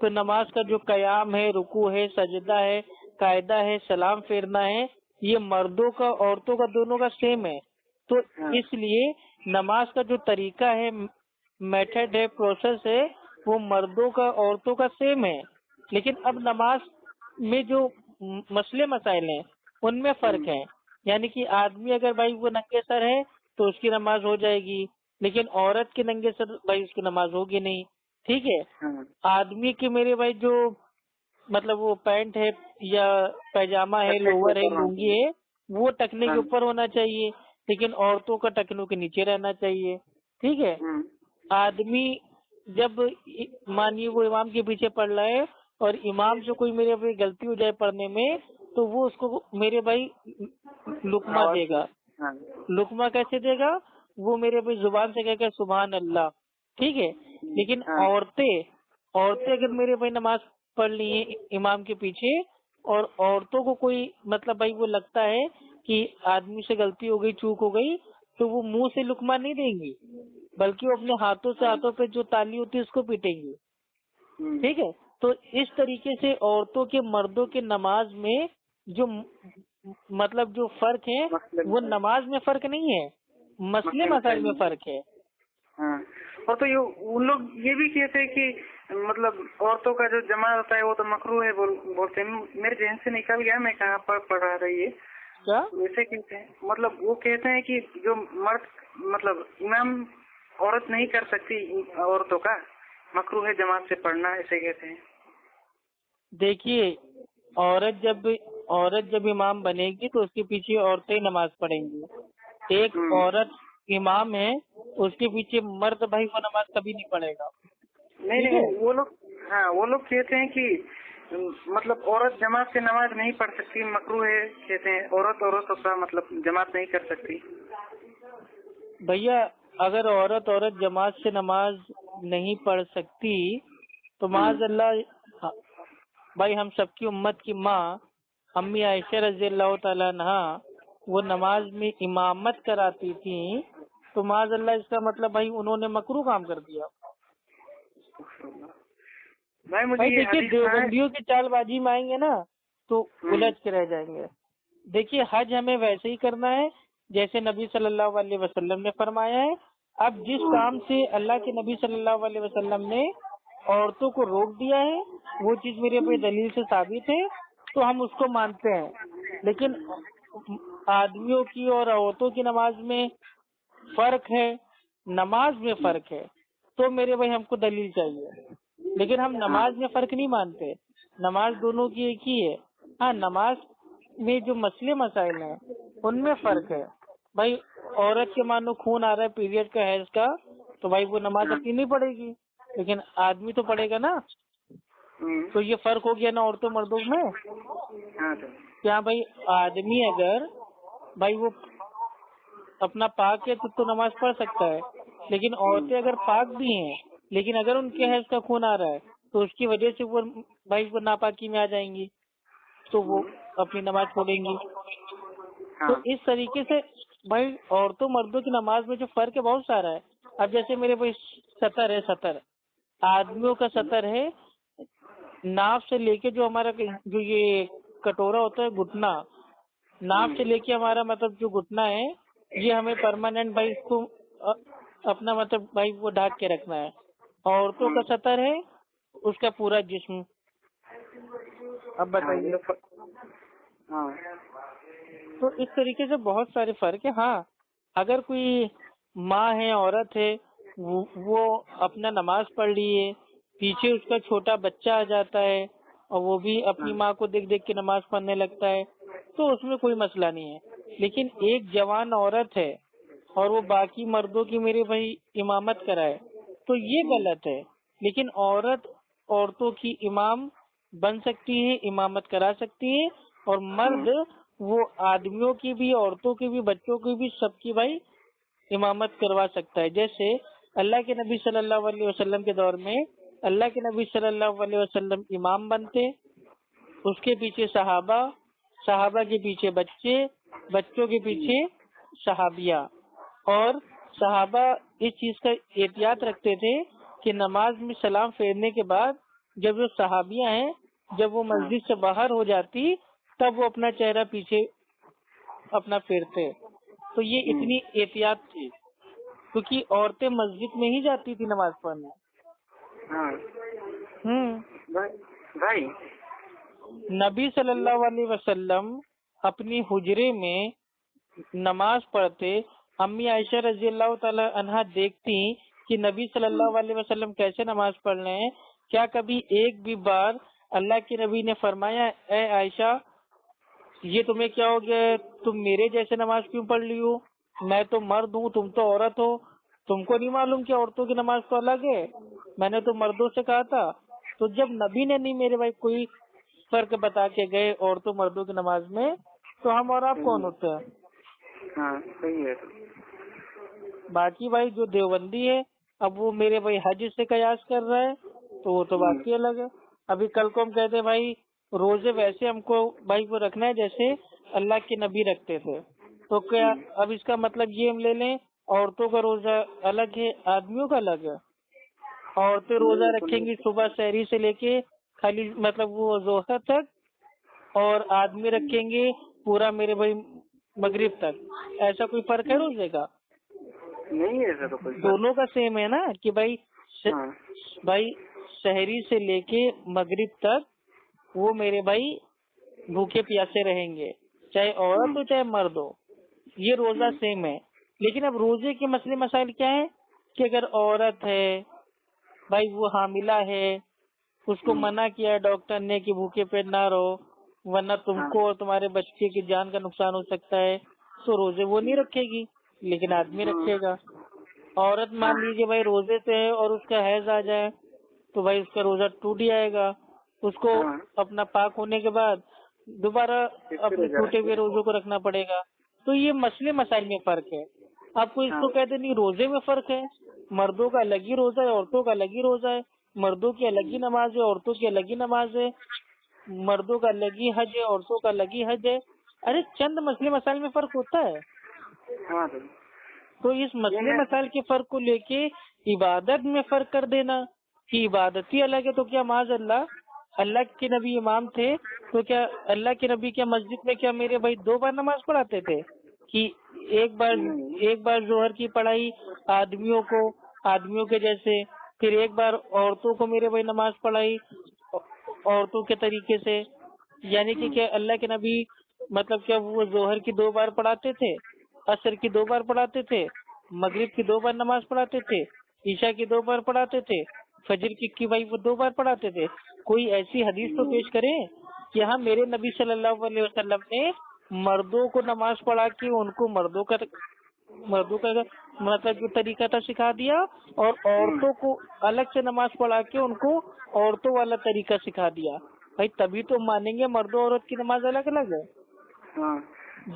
تو نماز کا جو قیام ہے، رکوع ہے، سجدہ ہے، قاعدہ ہے، سلام پھیرنا ہے، یہ مردوں کا عورتوں کا دونوں کا سیم ہے. تو اس لیے نماز کا جو طریقہ ہے، میتھڈ ہے، پروسیس ہے، وہ مردوں کا عورتوں کا سیم ہے. لیکن اب نماز میں جو مسئلے مسائل ہیں ان میں فرق ہے. یعنی کہ آدمی اگر بھائی وہ ننگے سر ہے تو اس کی نماز ہو جائے گی، لیکن عورت کے ننگے سر بھائی اس کی نماز ہوگی نہیں. ٹھیک ہے. آدمی کے میرے بھائی جو مطلب وہ پینٹ ہے یا پیجامہ ہے، لوور ہے، لنگی ہے، وہ ٹکنے کے اوپر ہونا چاہیے، لیکن عورتوں کا ٹکنوں کے نیچے رہنا چاہیے. ٹھیک ہے. آدمی جب مانیے وہ امام کے پیچھے پڑھ رہا ہے اور امام سے کوئی میرے بھائی غلطی ہو جائے پڑھنے میں تو وہ اس کو میرے بھائی لقمہ دے گا. لقمہ کیسے دے گا؟ وہ میرے بھائی زبان سے کہے گا سبحان اللہ. ٹھیک ہے. لیکن عورتیں اگر میرے بھائی نماز پڑھ لی ہیں امام کے پیچھے اور عورتوں کو کوئی مطلب بھائی وہ لگتا ہے کہ آدمی سے غلطی ہو گئی، چوک ہو گئی، تو وہ منہ سے لقمہ نہیں دیں گی، بلکہ وہ اپنے ہاتھوں پہ جو تالی ہوتی ہے اس کو پیٹیں گی. ٹھیک ہے. تو اس طریقے سے عورتوں کے مردوں کے نماز میں جو مطلب جو فرق ہے وہ نماز میں فرق نہیں ہے، مسئلے مسائل میں فرق ہے. اور تو ان لوگ یہ بھی کہتے ہیں کہ مطلب عورتوں کا جو جمع ہوتا ہے وہ تو مکروہ ہے بولتے ہیں. میرے ذہن سے نکل گیا، میں کہاں پر پڑھ رہا تھا یہ. کیا ویسے کہتے ہیں، مطلب وہ کہتے ہیں کہ جو مرد مطلب امام عورت نہیں کر سکتی، عورتوں کا مکروہ ہے جماعت سے پڑھنا، ایسے کہتے ہیں. دیکھیے عورت جب امام بنے گی تو اس کے پیچھے عورتیں نماز پڑھیں گی. ایک عورت امام ہے، اس کے پیچھے مرد بھائی وہ نماز کبھی نہیں پڑھے گا. نہیں وہ لوگ کہتے ہیں کہ مطلب عورت جماعت سے نماز نہیں پڑھ سکتی، مکروہ ہے کہتے ہیں. عورت کا مطلب جماعت نہیں کر سکتی. بھیا اگر عورت جماعت سے نماز نہیں پڑھ سکتی تو معاذ اللہ بھائی ہم سب کی امت کی ماں امی عائشہ رضی اللہ تعالیٰ عنہا وہ نماز میں امامت کراتی تھیں، تو معاذ اللہ اس کا مطلب بھائی انہوں نے مکروہ کام کر دیا. بھائی دیکھیے دیوبندیوں کی چال بازی میں آئیں گے نا تو الجھ کے رہ جائیں گے. دیکھیے حج ہمیں ویسے ہی کرنا ہے جیسے نبی صلی اللہ علیہ وسلم نے فرمایا ہے. اب جس کام سے اللہ کے نبی صلی اللہ علیہ وسلم نے عورتوں کو روک دیا ہے وہ چیز میرے پہ دلیل سے ثابت ہے تو ہم اس کو مانتے ہیں. لیکن آدمیوں کی اور عورتوں کی نماز میں فرق ہے، نماز میں فرق ہے، تو میرے بھائی ہم کو دلیل چاہیے. لیکن ہم نماز میں فرق نہیں مانتے، نماز دونوں کی ایک ہی ہے. ہاں نماز میں جو مسئلے مسائل ہیں ان میں فرق ہے. بھائی عورت کے مانو خون آ رہا ہے پیریڈ کا، حیض کا، تو بھائی وہ نماز اپنی نہیں پڑھے گی، لیکن آدمی تو پڑھے گا نا. تو یہ فرق ہو گیا نا عورتوں مردوں میں. کیا بھائی آدمی اگر بھائی وہ اپنا پاک ہے تو نماز پڑھ سکتا ہے، لیکن عورتیں اگر پاک بھی ہیں لیکن اگر ان کے حیض کا خون آ رہا ہے تو اس کی وجہ سے وہ بھائی وہ ناپاکی میں آ جائیں گی تو وہ اپنی نماز چھوڑیں گی. تو اس طریقے سے بھائی عورتوں مردوں کی نماز میں جو فرق ہے بہت سارا ہے. اب جیسے میرے بھائی سطر آدمیوں کا سطر ہے ناف سے لے کے جو ہمارا جو یہ کٹورا ہوتا ہے گھٹنا، ناف سے لے کے ہمارا مطلب جو گھٹنا ہے یہ ہمیں پرماننٹ بھائی اس کو اپنا مطلب بھائی وہ ڈھک کے رکھنا ہے. عورتوں کا سطر ہے اس کا پورا جسم. اب بتائیے. تو اس طریقے سے بہت سارے فرق ہے. ہاں اگر کوئی ماں ہے، عورت ہے، وہ اپنا نماز پڑھ رہی ہے، پیچھے اس کا چھوٹا بچہ آ جاتا ہے اور وہ بھی اپنی ماں کو دیکھ دیکھ کے نماز پڑھنے لگتا ہے تو اس میں کوئی مسئلہ نہیں ہے. لیکن ایک جوان عورت ہے اور وہ باقی مردوں کی میرے بھائی امامت کرائے تو یہ غلط ہے. لیکن عورتوں کی امام بن سکتی ہے، امامت کرا سکتی ہے، اور مرد وہ آدمیوں کی بھی، عورتوں کی بھی، بچوں کی بھی، سب کی بھائی امامت کروا سکتا ہے. جیسے اللہ کے نبی صلی اللہ علیہ وسلم کے دور میں اللہ کے نبی صلی اللہ علیہ وسلم امام بنتے، اس کے پیچھے صحابہ کے پیچھے بچوں کے پیچھے صحابیہ، اور صحابہ اس چیز کا احتیاط رکھتے تھے کہ نماز میں سلام پھیرنے کے بعد جب جو صحابیاں ہیں جب وہ مسجد سے باہر ہو جاتی تب وہ اپنا چہرہ پیچھے اپنا پھیرتے. تو یہ اتنی احتیاط تھی کیونکہ عورتیں مسجد میں ہی جاتی تھی نماز پڑھنے. بھائی نبی صلی اللہ علیہ وسلم اپنی حجرے میں نماز پڑھتے. امی عائشہ رضی اللہ تعالی عنہا دیکھتی کہ نبی صلی اللہ علیہ وسلم کیسے نماز پڑھ رہے ہیں. کیا کبھی ایک بھی بار اللہ کے نبی نے فرمایا اے عائشہ یہ تمہیں کیا ہو گیا, تم میرے جیسے نماز کیوں پڑھ لی ہو, میں تو مرد ہوں تم تو عورت ہو, تم کو نہیں معلوم کہ عورتوں کی نماز تو الگ ہے, میں نے تو مردوں سے کہا تھا. تو جب نبی نے نہیں میرے بھائی کوئی فرق بتا کے گئے عورتوں مردوں کی نماز میں, تو ہم اور آپ کون ہوتے ہیں؟ صحیح ہے. باقی بھائی جو دیوبندی ہے اب وہ میرے بھائی حج سے قیاس کر رہا ہے تو وہ تو بات ہی الگ ہے. ابھی کل کو ہم کہتے ہیں بھائی روزے ویسے ہم کو بھائی وہ رکھنا ہے جیسے اللہ کے نبی رکھتے تھے, تو کیا اب اس کا مطلب یہ ہم لے لیں عورتوں کا روزہ الگ ہے آدمیوں کا الگ ہے؟ عورتیں روزہ رکھیں گی صبح سحری سے لے کے خالی مطلب وہ ظہر تک, اور آدمی رکھیں گے پورا میرے بھائی مغرب تک. ایسا کوئی فرق ہے روزے کا؟ نہیں ہے ایسا تو کوئی. دونوں کا سیم ہے نا کہ بھائی سحری سے لے کے مغرب تک وہ میرے بھائی بھوکے پیاسے رہیں گے, چاہے عورت ہو چاہے مرد ہو, یہ روزہ سیم ہے. لیکن اب روزے کے مسئلے مسائل کیا ہے کہ اگر عورت ہے بھائی وہ حاملہ ہے, اس کو منع کیا ہے ڈاکٹر نے کہ بھوکے پیٹ نہ رہو ورنہ تم کو اور تمہارے بچے کی جان کا نقصان ہو سکتا ہے, تو روزے وہ نہیں رکھے گی لیکن آدمی رکھے گا. عورت مان لیجیے بھائی روزے سے ہے اور اس کا حیض آ جائے تو بھائی اس کا روزہ ٹوٹ جائے گا, اس کو اپنا پاک ہونے کے بعد دوبارہ اپنے ٹوٹے ہوئے روزوں کو رکھنا پڑے گا. تو یہ مسئلے مسائل میں فرق ہے. آپ کو اس کو کہتے نہیں روزے میں فرق ہے, مردوں کا الگ ہی روزہ ہے عورتوں کا الگ ہی روزہ ہے, مردوں کی الگ ہی نماز ہے عورتوں کی الگ ہی نماز ہے, مردوں کا الگ ہی حج ہے عورتوں کا الگ ہی حج ہے. ارے چند مسئلے مسائل میں فرق ہوتا ہے. تو اس مسئلے مسائل کے فرق کو لے کے عبادت میں فرق کر دینا کہ عبادت ہی الگ ہے, تو کیا معاذ اللہ کے نبی امام تھے تو کیا اللہ کے نبی کیا مسجد میں کیا میرے بھائی 2 بار نماز پڑھاتے تھے کہ ایک بار ظہر کی پڑھائی آدمیوں کے جیسے, پھر ایک بار عورتوں کو میرے بھائی نماز پڑھائی عورتوں کے طریقے سے؟ یعنی کہ کیا اللہ کے نبی مطلب کیا وہ ظہر کی 2 بار پڑھاتے تھے, عصر کی 2 بار پڑھاتے تھے, مغرب کی 2 بار نماز پڑھاتے تھے, عشاء کی 2 بار پڑھاتے تھے, فجر کی بھائی وہ 2 بار پڑھاتے تھے؟ کوئی ایسی حدیث تو پیش کرے کہ ہاں میرے نبی صلی اللہ علیہ وسلم نے مردوں کو نماز پڑھا کے ان کو مردوں کا مطلب جو طریقہ تھا سکھا دیا, اور عورتوں کو الگ سے نماز پڑھا کے ان کو عورتوں والا طریقہ سکھا دیا. بھائی تبھی تو مانیں گے مرد و عورت کی نماز الگ الگ ہے.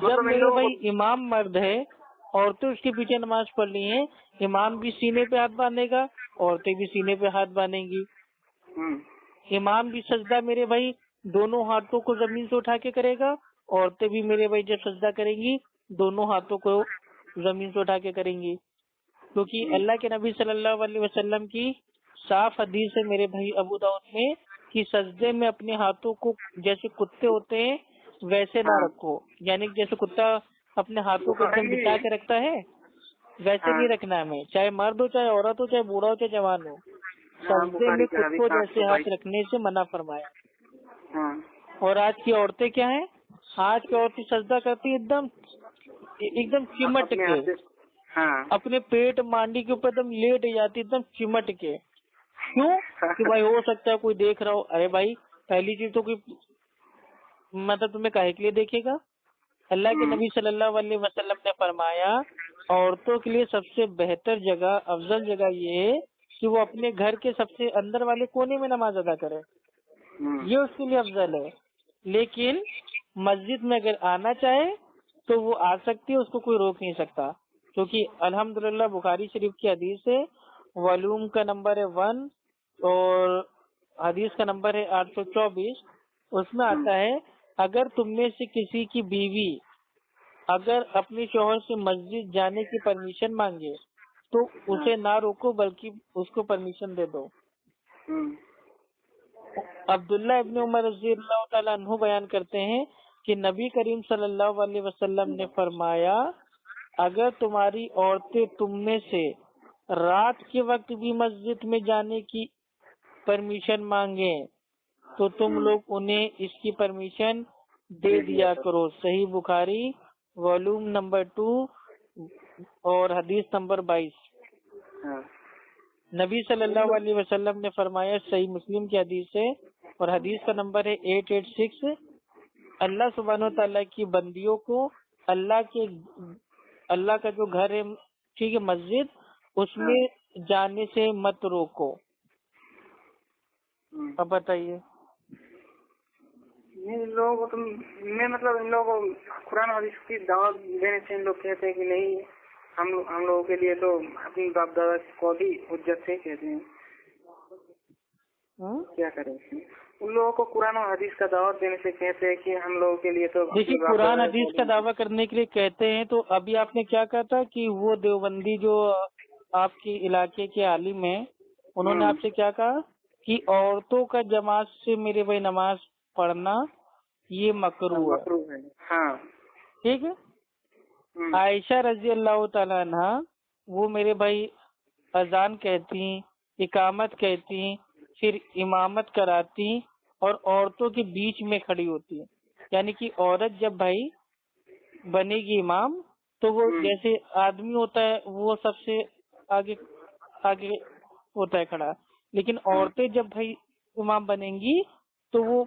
جب میرے بھائی امام مرد ہے عورتیں اس کے پیچھے نماز پڑھ لی ہیں, امام بھی سینے پہ ہاتھ باندھے گا عورتیں بھی سینے پہ ہاتھ باندھیں گی. امام بھی سجدہ میرے بھائی دونوں ہاتھوں کو زمین سے اٹھا کے کرے گا, عورتیں بھی میرے بھائی جب سجدہ کریں گی دونوں ہاتھوں کو زمین سے اٹھا کے کریں گی. کیونکہ اللہ کے نبی صلی اللہ علیہ وسلم کی صاف حدیث ہے میرے بھائی ابو داؤد میں کہ سجدے میں اپنے ہاتھوں کو جیسے کتے ہوتے ہیں ویسے نہ رکھو, یعنی جیسے کتا اپنے ہاتھوں کو ایک دم بچا کے رکھتا ہے ویسے نہیں رکھنا ہے ہمیں, چاہے مرد ہو چاہے عورت ہو چاہے بوڑھا ہو چاہے جوان ہو. سجدے میں کتوں جیسے ہاتھ رکھنے سے منع فرمایا. اور آج کی عورتیں کیا ہیں, آج کی عورتیں سجدہ کرتی ایک دم چمٹ کے, اپنے پیٹ مانڈی کے اوپر ایک دم لیٹ جاتی ایک دم چمٹ کے. کیوں کہ بھائی ہو سکتا ہے کوئی دیکھ رہا ہو. ارے بھائی پہلی چیز تو کوئی مطلب تمہیں کاہے کے لیے دیکھے گا؟ اللہ کے نبی صلی اللہ علیہ وسلم نے فرمایا عورتوں کے لیے سب سے بہتر جگہ افضل جگہ یہ ہے کہ وہ اپنے گھر کے سب سے اندر والے کونے میں نماز ادا کرے, یہ اس کے لیے افضل ہے. لیکن مسجد میں اگر آنا چاہے تو وہ آ سکتی ہے, اس کو کوئی روک نہیں سکتا. کیونکہ الحمدللہ بخاری شریف کی حدیث ہے, والیوم کا نمبر ہے 1 اور حدیث کا نمبر ہے 824. اس میں آتا ہے اگر تم میں سے کسی کی بیوی اگر اپنے شوہر سے مسجد جانے کی پرمیشن مانگے تو اسے نہ روکو بلکہ اس کو پرمیشن دے دو. عبداللہ ابن عمر رضی اللہ تعالیٰ عنہ بیان کرتے ہیں کہ نبی کریم صلی اللہ علیہ وسلم نے فرمایا اگر تمہاری عورتیں تم میں سے رات کے وقت بھی مسجد میں جانے کی پرمیشن مانگیں تو تم لوگ انہیں اس کی پرمیشن دے دیا کرو۔ صحیح بخاری والیوم نمبر 2 اور حدیث نمبر 22۔ نبی صلی اللہ علیہ وسلم نے فرمایا، صحیح مسلم کی حدیث ہے اور حدیث کا نمبر ہے 886، اللہ سبحانہ و تعالیٰ کی بندیوں کو اللہ کا جو گھر ہے، ٹھیک ہے، مسجد، اس میں جانے سے مت روکو۔ اب بتائیے۔ ان لوگوں کو ان لوگوں کو قرآن حدیث کی دعوت دینے سے ان لوگ کہتے ہیں کہ نہیں، ہم لوگوں کے لیے تو اپنی باپ دادا کو بھی حجت سے کہتے ہیں۔ کیا کریں؟ ان لوگوں کو قرآن اور حدیث کا دعوت دینے سے کہتے ہیں کہ ہم لوگوں کے لیے تو دیکھیے، قرآن حدیث کا دعویٰ کرنے کے لیے کہتے ہیں، تو ابھی آپ نے کیا کہا تھا کہ وہ دیوبندی جو آپ کے علاقے کے عالم ہیں، انہوں نے آپ سے کیا کہا کہ عورتوں کا جماعت سے میرے بھائی نماز پڑھنا یہ مکروہ ہے۔ ہاں، ٹھیک ہے۔ عائشہ رضی اللہ تعالیٰ عنہ وہ میرے بھائی اذان کہتی، اقامت کہتی، پھر امامت کراتی اور عورتوں کے بیچ میں کھڑی ہوتی، یعنی کہ عورت جب بھائی بنے گی امام تو وہ جیسے آدمی ہوتا ہے وہ سب سے آگے ہوتا ہے کھڑا، لیکن عورتیں جب بھائی امام بنیں گی تو وہ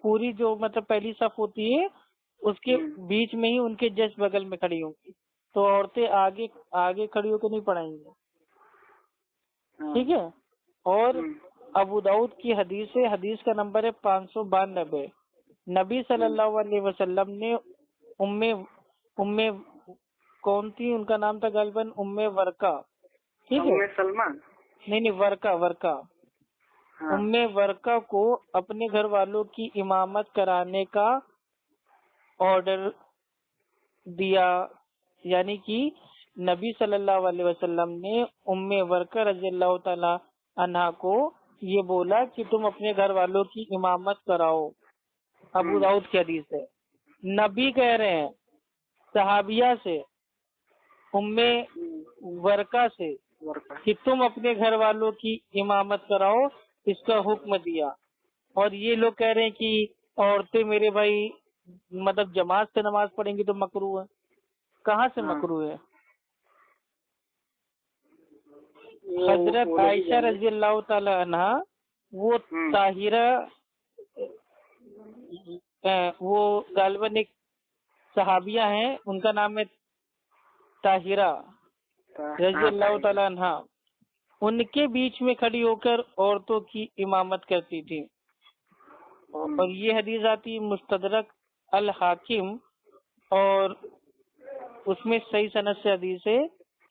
پوری جو مطلب پہلی صف ہوتی ہے اس کے بیچ میں ہی ان کے جسٹ بغل میں کھڑی ہوں گی، تو عورتیں آگے کھڑی ہو کے نہیں پڑھائیں گی، ٹھیک ہے۔ اور ابو داؤد کی حدیث ہے، حدیث کا نمبر ہے 592۔ نبی صلی اللہ علیہ وسلم نے ام کون تھی، ان کا نام تھا غالباً ام ورقہ، ٹھیک ہے، سلمان، نہیں ورقہ، ام ورقہ کو اپنے گھر والوں کی امامت کرانے کا آرڈر دیا، یعنی کہ نبی صلی اللہ علیہ وسلم نے ام ورقہ رضی اللہ تعالی عنہا کو یہ بولا کہ تم اپنے گھر والوں کی امامت کراؤ۔ ابو داؤد کی حدیث ہے۔ نبی کہہ رہے ہیں صحابیہ سے، ام ورقہ سے، کہ تم اپنے گھر والوں کی امامت کراؤ، اس کا حکم دیا۔ اور یہ لوگ کہہ رہے ہیں کہ عورتیں میرے بھائی مطلب جماعت سے نماز پڑھیں گی تو مکروہ ہے۔ کہاں سے مکروہ ہے؟ حضرت عائشہ رضی اللہ تعالی عنہ وہ طاہرہ، وہ غالباً ایک صحابیہ ہیں، ان کا نام ہے طاہرہ رضی اللہ تعالی عنہ، ان کے بیچ میں کھڑی ہو کر عورتوں کی امامت کرتی تھی۔ اور یہ حدیث آتی مستدرک الحاکم، اور اس میں صحیح سند سے حدیث ہے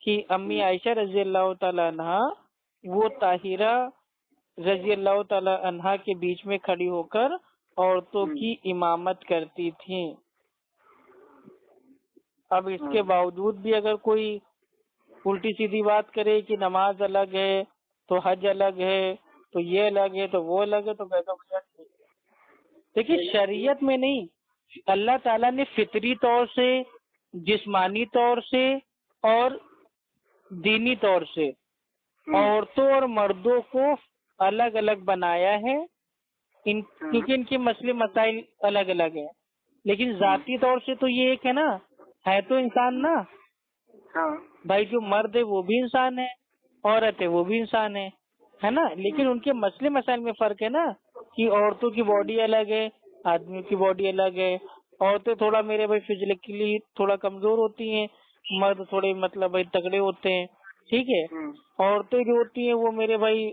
کہ امی عائشہ رضی اللہ تعالی عنہ وہ طاہرہ رضی اللہ تعالی عنہ کے بیچ میں کھڑی ہو کر عورتوں کی امامت کرتی تھیں۔ اب اس کے باوجود بھی اگر کوئی الٹی سیدھی بات کرے کہ نماز الگ ہے تو حج الگ ہے تو یہ الگ ہے تو وہ الگ ہے، تو دیکھیے شریعت میں نہیں، اللہ تعالیٰ نے فطری طور سے، جسمانی طور سے اور دینی طور سے عورتوں اور مردوں کو الگ الگ بنایا ہے، کیونکہ ان کے مسئلے مسائل الگ الگ ہیں، لیکن ذاتی طور سے تو یہ ایک ہے نا، ہے تو انسان نا بھائی، جو مرد ہے وہ بھی انسان ہے، عورت ہے وہ بھی انسان ہے نا، لیکن ان کے مسئلے مسائل میں فرق ہے نا، کہ عورتوں کی باڈی الگ ہے، آدمیوں کی باڈی الگ ہے، عورتیں تھوڑا میرے بھائی فزیکلی تھوڑا کمزور ہوتی ہیں، مرد تھوڑے مطلب بھائی تگڑے ہوتے ہیں، ٹھیک ہے۔ عورتیں جو ہوتی ہیں وہ میرے بھائی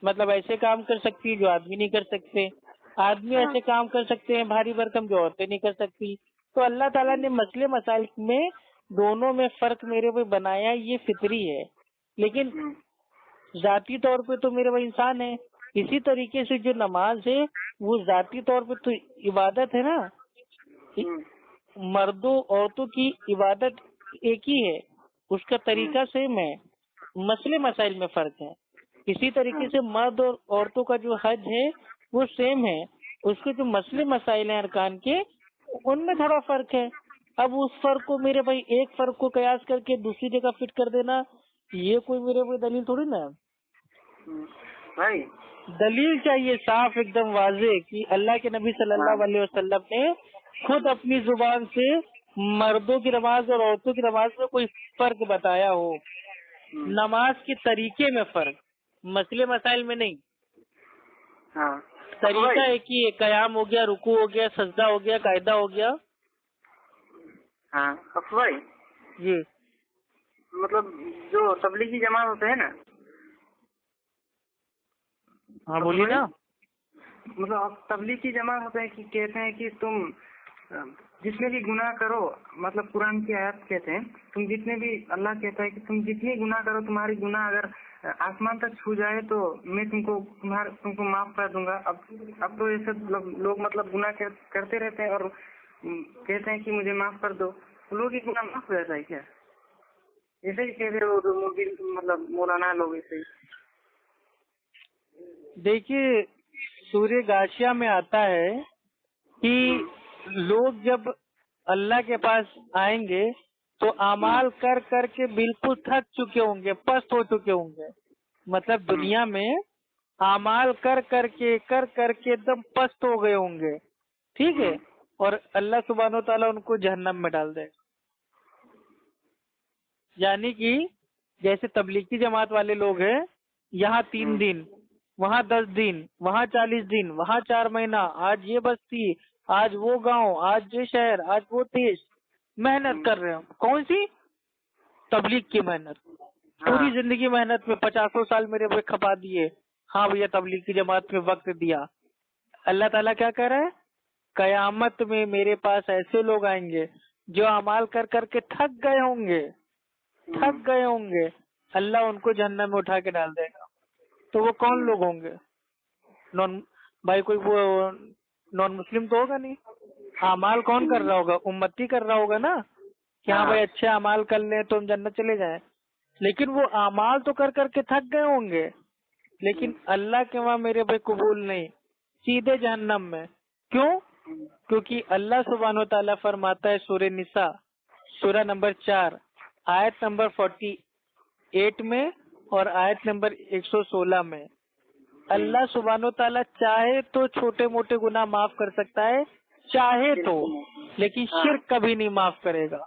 مطلب ایسے کام کر سکتی ہیں جو آدمی نہیں کر سکتے، آدمی ایسے کام کر سکتے ہیں بھاری بھرکم جو عورتیں نہیں کر سکتی، تو اللہ تعالیٰ نے مسئلے مسائل میں دونوں میں فرق میرے بھائی بنایا، یہ فطری ہے، لیکن ذاتی طور پہ تو میرے بھائی انسان ہے۔ اسی طریقے سے جو نماز ہے وہ ذاتی طور پہ تو عبادت ہے نا، مردوں عورتوں کی عبادت ایک ہی ہے، اس کا طریقہ سیم ہے، مسئلے مسائل میں فرق ہے۔ اسی طریقے سے مرد اور عورتوں کا جو حج ہے وہ سیم ہے، اس کے جو مسئلے مسائل ہیں ارکان کے ان میں تھوڑا فرق ہے. اب اس فرق کو میرے بھائی ایک فرق کو قیاس کر کے دوسری جگہ فٹ کر دینا یہ کوئی میرے بھائی دلیل تھوڑی نا. بھائی دلیل چاہیے صاف ایک دم واضح کہ اللہ کے نبی صلی اللہ علیہ وسلم نے خود اپنی زبان سے مردوں کی نماز اور عورتوں کی نماز میں کوئی فرق بتایا ہو. نماز کے طریقے میں فرق، مسئلے مسائل میں نہیں. ہاں طریقہ ایک ہی ہے، قیام ہو گیا، رکوع ہو گیا، سجدہ ہو گیا، قاعدہ ہو گیا. ہاں بھائی جی مطلب جو تبلیغی جماعت ہوتے ہیں نا، ہاں بولیے نا. مطلب تبلیغی جماعت ہوتے ہیں کہ کہتے ہیں کہ تم جس میں بھی گناہ کرو، مطلب قرآن کی آیات کہتے ہیں تم جتنے بھی، اللہ کہتا ہے کہ تم جتنے گناہ کرو تمہاری گناہ اگر آسمان تک چھو جائے تو میں تم کو معاف کر دوں گا. اب تو ایسے لوگ مطلب گناہ کرتے رہتے ہیں اور کہتے ہیں کہ مجھے معاف کر دو. لوگ ہی گناہ معاف ہو جاتا ہے کیا؟ ایسے ہی کہتے ہیں مطلب مولانا لوگ ایسے ہی. دیکھیے سورہ غاشیہ میں آتا ہے کہ لوگ جب اللہ کے پاس آئیں گے تو اعمال کر کر کے بالکل تھک چکے ہوں گے، پست ہو چکے ہوں گے. مطلب دنیا میں اعمال کر کر کے ایک دم پست ہو گئے ہوں گے، ٹھیک ہے، اور اللہ سبحانہ و تعالیٰ ان کو جہنم میں ڈال دے گا. یعنی کہ جیسے تبلیغی جماعت والے لوگ ہیں، یہاں 3 دن، وہاں 10 دن، وہاں 40 دن، وہاں 4 مہینہ، آج یہ بستی، آج وہ گاؤں، آج یہ شہر، آج وہ دیش، محنت کر رہے ہیں. کون سی؟ تبلیغ کی محنت. پوری زندگی محنت میں 50 سال میرے وہ کھپا دیے. ہاں بھیا تبلیغ کی جماعت میں وقت دیا. اللہ تعالیٰ کیا کہہ رہا ہے؟ قیامت میں میرے پاس ایسے لوگ آئیں گے جو اعمال کر کر کے تھک گئے ہوں گے، اللہ ان کو جہنم میں اٹھا کے ڈال دے گا. تو وہ کون لوگ ہوں گے؟ بھائی کوئی وہ نان مسلم تو ہوگا نہیں. اعمال کون کر رہا ہوگا؟ امتی کر رہا ہوگا نا کہ ہاں بھائی اچھے اعمال کر لیں تو ہم جنت چلے جائیں. لیکن وہ اعمال تو کر کر کے تھک گئے ہوں گے، لیکن اللہ کے وہاں میرے بھائی قبول نہیں، سیدھے جہنم میں. کیوں؟ کیونکہ اللہ سبحانہ و تعالیٰ فرماتا ہے سورہ نساء سورہ نمبر 4 آیت نمبر 48 میں اور آیت نمبر 116 میں، اللہ سبحانہ و تعالیٰ چاہے تو چھوٹے موٹے گناہ معاف کر سکتا ہے، چاہے تو، لیکن شرک کبھی نہیں معاف کرے گا.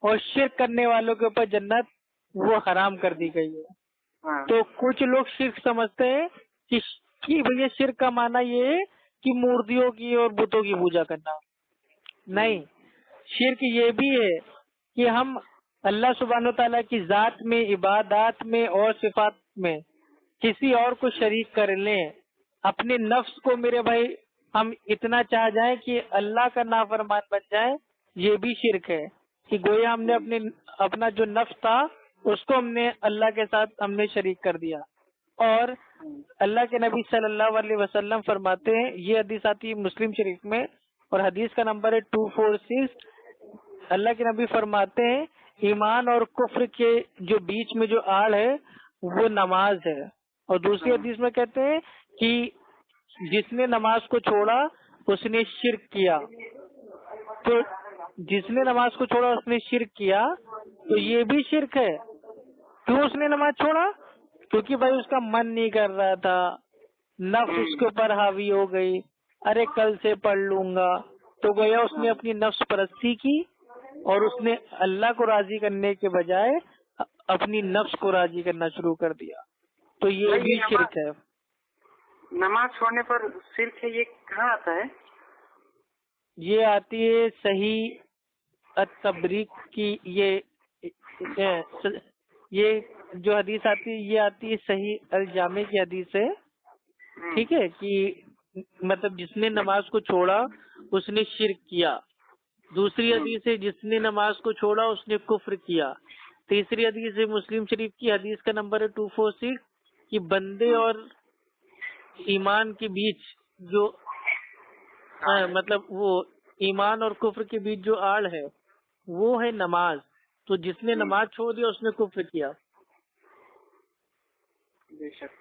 اور شرک کرنے والوں کے اوپر جنت وہ حرام کر دی گئی ہے. تو کچھ لوگ شرک سمجھتے ہیں کہ بھیا شرک کا معنی یہ ہے کہ مورتیوں کی اور بتوں کی پوجا کرنا. نہیں، شرک یہ بھی ہے کہ ہم اللہ سبحانہ و تعالیٰ کی ذات میں، عبادات میں اور صفات میں کسی اور کو شریک کر لیں. اپنے نفس کو میرے بھائی ہم اتنا چاہ جائیں کہ اللہ کا نافرمان بن جائیں، یہ بھی شرک ہے. کہ گویا ہم نے اپنا جو نفس تھا اس کو ہم نے اللہ کے ساتھ ہم نے شریک کر دیا. اور اللہ کے نبی صلی اللہ علیہ وسلم فرماتے ہیں، یہ حدیث آتی ہے مسلم شریف میں اور حدیث کا نمبر ہے 246. اللہ کے نبی فرماتے ہیں ایمان اور کفر کے جو بیچ میں جو آڑ ہے وہ نماز ہے. اور دوسری حدیث میں کہتے ہیں کہ جس نے نماز کو چھوڑا اس نے شرک کیا. تو جس نے نماز کو چھوڑا اس نے شرک کیا، تو یہ بھی شرک ہے. کیوں اس نے نماز چھوڑا؟ کیونکہ بھائی اس کا من نہیں کر رہا تھا، نفس اس کے اوپر حاوی ہو گئی، ارے کل سے پڑھ لوں گا. تو گویا اس نے اپنی نفس پرستی کی اور اس نے اللہ کو راضی کرنے کے بجائے اپنی نفس کو راضی کرنا شروع کر دیا. تو یہ بھی شرک ہے. نماز چھوڑنے پر شرک ہے، یہ کہاں آتا ہے؟ یہ آتی ہے صحیح التبریک کی، یہ جو حدیث آتی ہے یہ آتی ہے صحیح الجامع کی حدیث ہے. ٹھیک ہے، کہ مطلب جس نے نماز کو چھوڑا اس نے شرک کیا. دوسری حدیث ہے جس نے نماز کو چھوڑا اس نے کفر کیا. تیسری حدیث ہے مسلم شریف کی، حدیث کا نمبر ہے 246 کہ بندے اور ایمان کے بیچ جو مطلب وہ ایمان اور کفر کے بیچ جو آڑ ہے وہ ہے نماز. تو جس نے نماز چھوڑ دیا اس نے کفر کیا. بے شک.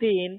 3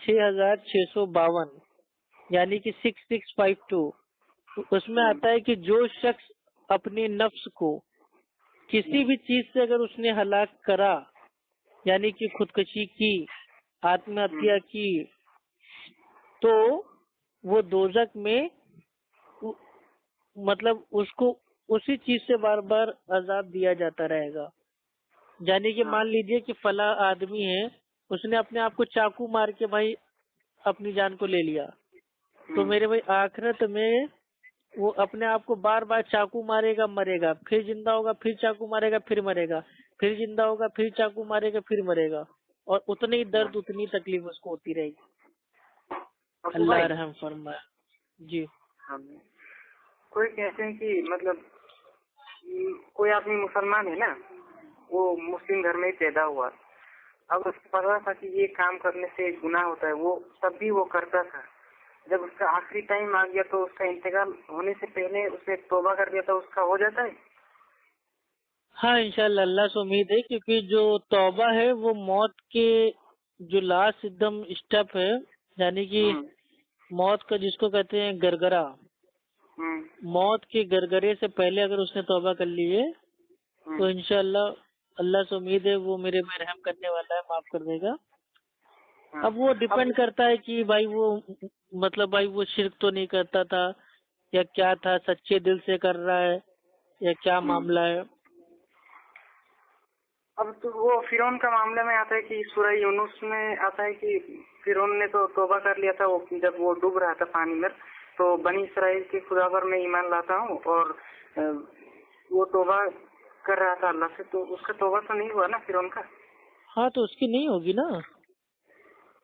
6652। یعنی کہ 6652 اس میں آتا ہے کہ جو شخص اپنی نفس کو کسی بھی چیز سے اگر اس نے ہلاک کرا، یعنی کہ خودکشی کی، آتم ہتیا کی، تو وہ دوزخ میں مطلب اس کو اسی چیز سے بار بار عذاب دیا جاتا رہے گا. یعنی کہ مان لیجئے کہ فلاں آدمی ہے، اس نے اپنے آپ کو چاقو مار کے بھائی اپنی جان کو لے لیا، تو میرے بھائی آخرت میں وہ اپنے آپ کو بار بار چاقو مارے گا، مرے گا، پھر زندہ ہوگا، پھر چاقو مارے گا، پھر مرے گا، پھر زندہ ہوگا، پھر چاقو مارے گا، پھر مرے گا، اور اتنی درد اتنی تکلیف اس کو ہوتی رہے گی. اللہ رحم فرمائے. جی کوئی کہتے ہیں کہ مطلب کوئی آدمی مسلمان ہے نا، وہ مسلم گھر میں ہی پیدا ہوا، اب اس کو پتا تھا کہ یہ کام کرنے سے گناہ ہوتا ہے، وہ تب بھی وہ کرتا تھا. جب اس کا آخری ٹائم آ گیا تو اس کا انتقال ہونے سے پہلے اسے توبہ کر دیا تو اس کا ہو جاتا ہے. ہاں انشاءاللہ اللہ سے امید ہے، کیونکہ جو توبہ ہے وہ موت کے جو لاسٹ ایک دم اسٹیپ ہے، یعنی کہ موت کا جس کو کہتے ہیں گرگرا، موت کے گرگرے سے پہلے اگر اس نے توبہ کر لی ہے تو انشاءاللہ اللہ سے امید ہے وہ میرے میں رحم کرنے والا ہے، معاف کر دے گا. اب وہ ڈیپینڈ کرتا ہے کہ بھائی وہ مطلب بھائی وہ شرک تو نہیں کرتا تھا یا کیا تھا، سچے دل سے کر رہا ہے یا کیا معاملہ ہے. اب تو وہ فرعون کا معاملہ میں آتا ہے کہ سورہ یونس میں آتا ہے کہ فرعون نے تو توبہ کر لیا تھا، جب وہ ڈوب رہا تھا پانی میں، تو بنی اسرائیل کے خدا پر میں ایمان لاتا ہوں، اور وہ توبہ کر رہا تھا اللہ سے، تو اس کا توبہ تو نہیں ہوا نا فرعون کا. ہاں تو اس کی نہیں ہوگی نا.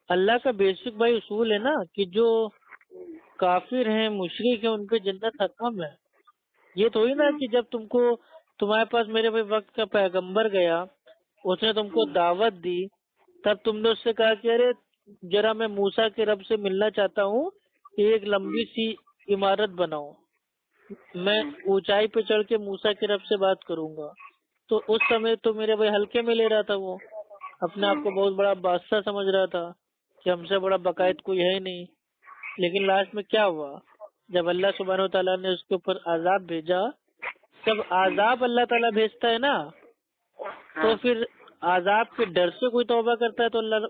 اللہ کا بیسک بھائی اصول ہے نا کہ جو کافر ہیں، مشرک ہیں، ان پہ جنت حرام ہے. یہ تو ہی نا کہ جب تم کو تمہارے پاس میرے بھائی وقت کا پیغمبر گیا، اس نے تم کو دعوت دی، تب تم نے اس سے کہا کہ ارے ذرا میں موسیٰ کے رب سے ملنا چاہتا ہوں کہ ایک لمبی سی عمارت بناؤ، میں اونچائی پہ چڑھ کے موسیٰ کے رب سے بات کروں گا. تو اس سمے تو میرے بھائی ہلکے میں لے رہا تھا، وہ اپنے آپ کو بہت بڑا بادشاہ سمجھ رہا تھا کہ ہم سے بڑا باقاعد کوئی ہے نہیں. لیکن لاسٹ میں کیا ہوا، جب اللہ سبحانہ وتعالیٰ نے اس کے اوپر عذاب بھیجا، جب عذاب اللہ تعالیٰ بھیجتا ہے نا تو پھر عذاب کے ڈر سے کوئی توبہ کرتا ہے تو اللہ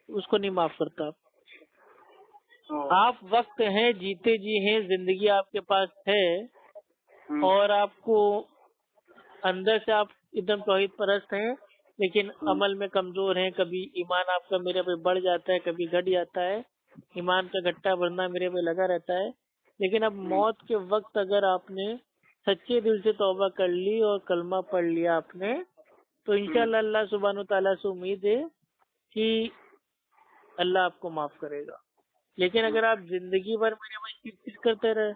اس کو نہیں معاف کرتا. آپ وقت ہیں، جیتے جی ہیں، زندگی آپ کے پاس ہے، اور آپ کو اندر سے آپ ایک دم توحید پرست ہیں، لیکن عمل میں کمزور ہیں. کبھی ایمان آپ کا میرے پہ بڑھ جاتا ہے، کبھی گھٹ جاتا ہے، ایمان کا گھٹا بڑھنا میرے پہ لگا رہتا ہے. لیکن اب موت کے وقت اگر آپ نے سچے دل سے توبہ کر لی اور کلمہ پڑھ لیا آپ نے، تو انشاءاللہ اللہ سبحانہ وتعالیٰ سے امید ہے کہ اللہ آپ کو معاف کرے گا. لیکن اگر آپ زندگی بھر میرے بھائی چٹ کرتے رہے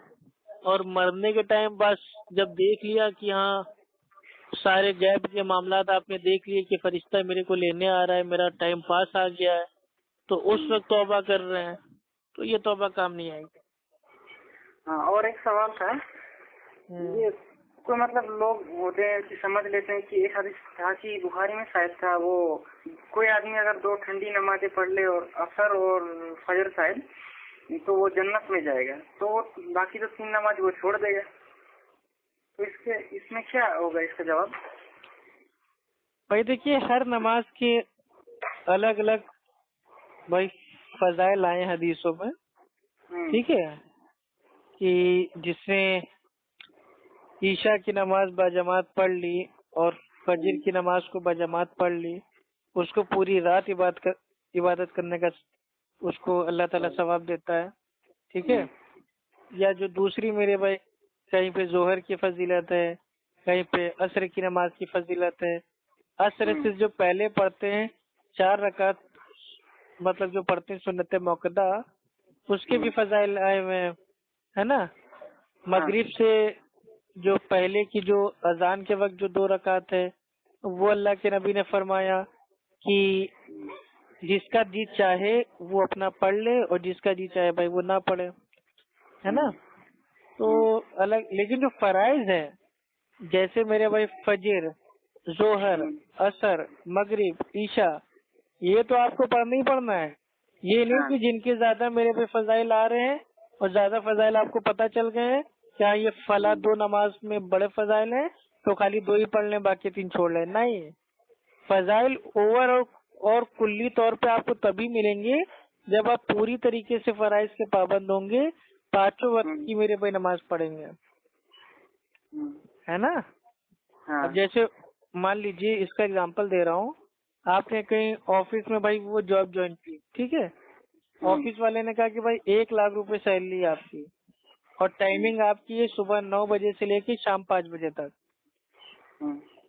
اور مرنے کے ٹائم بس جب دیکھ لیا کہ ہاں سارے غیب کے معاملات آپ نے دیکھ لیے کہ فرشتہ میرے کو لینے آ رہا ہے، میرا ٹائم پاس آ گیا ہے، تو اس وقت توبہ کر رہے ہیں، تو یہ توبہ کام نہیں آئے گی. ہاں، اور ایک سوال تھا، یہ کوئی مطلب لوگ ہوتے ہیں کہ سمجھ لیتے ہیں کہ ایک حدیث تھا کہ بخاری میں شاید تھا، وہ کوئی آدمی اگر 2 ٹھنڈی نمازیں پڑھ لے اور عصر اور فجر شاید، تو وہ جنت میں جائے گا، تو وہ باقی جو 3 نماز وہ چھوڑ دے گا. تو اس میں کیا ہوگا اس کا جواب؟ بھائی دیکھیے ہر نماز کے الگ الگ بھائی فضائل آئے حدیثوں میں، ٹھیک ہے، کہ جس نے عشاء کی نماز باجماعت پڑھ لی اور فجر کی نماز کو باجماعت پڑھ لی، اس کو پوری رات عبادت کرنے کا اس کو اللہ تعالیٰ ثواب دیتا ہے، ٹھیک ہے. یا جو دوسری میرے بھائی کہیں پہ ظہر کی فضیلت ہے، کہیں پہ عصر کی نماز کی فضیلت ہے. عصر سے جو پہلے پڑھتے ہیں 4 رکعت مطلب جو پڑھتے ہیں سنت موقدہ، اس کے بھی فضائل آئے ہوئے ہیں، ہے نا. مغرب سے جو پہلے کی جو اذان کے وقت جو 2 رکعت ہے، وہ اللہ کے نبی نے فرمایا کہ جس کا جی چاہے وہ اپنا پڑھ لے اور جس کا جی چاہے بھائی وہ نہ پڑھے، ہے نا. تو الگ، لیکن جو فرائض ہیں جیسے میرے بھائی فجر، ظہر، عصر، مغرب، عشاء، یہ تو آپ کو پڑھنا ہی پڑھنا ہے. یہ نہیں کہ جن کے زیادہ میرے پہ فضائل آ رہے ہیں اور زیادہ فضائل آپ کو پتہ چل گئے ہیں؟ کیا یہ فلاں 2 نماز میں بڑے فضائل ہیں تو خالی 2 ہی پڑھ لیں باقی 3 چھوڑ لیں؟ نہیں، فضائل اوور اور کلی طور پہ آپ کو تبھی ملیں گے جب آپ پوری طریقے سے فرائض کے پابند ہوں گے، 5 وقت کی میرے بھائی نماز پڑھیں گے، ہے نا؟ اب جیسے مان لیجیے اس کا اگزامپل دے رہا ہوں، آپ نے کہیں آفس میں بھائی وہ جاب جوائن کی، ٹھیک ہے، آفس والے نے کہا کہ بھائی 1 لاکھ روپے سیلری آپ کی اور ٹائمنگ آپ کی ہے صبح 9 بجے سے لے کے شام 5 بجے تک۔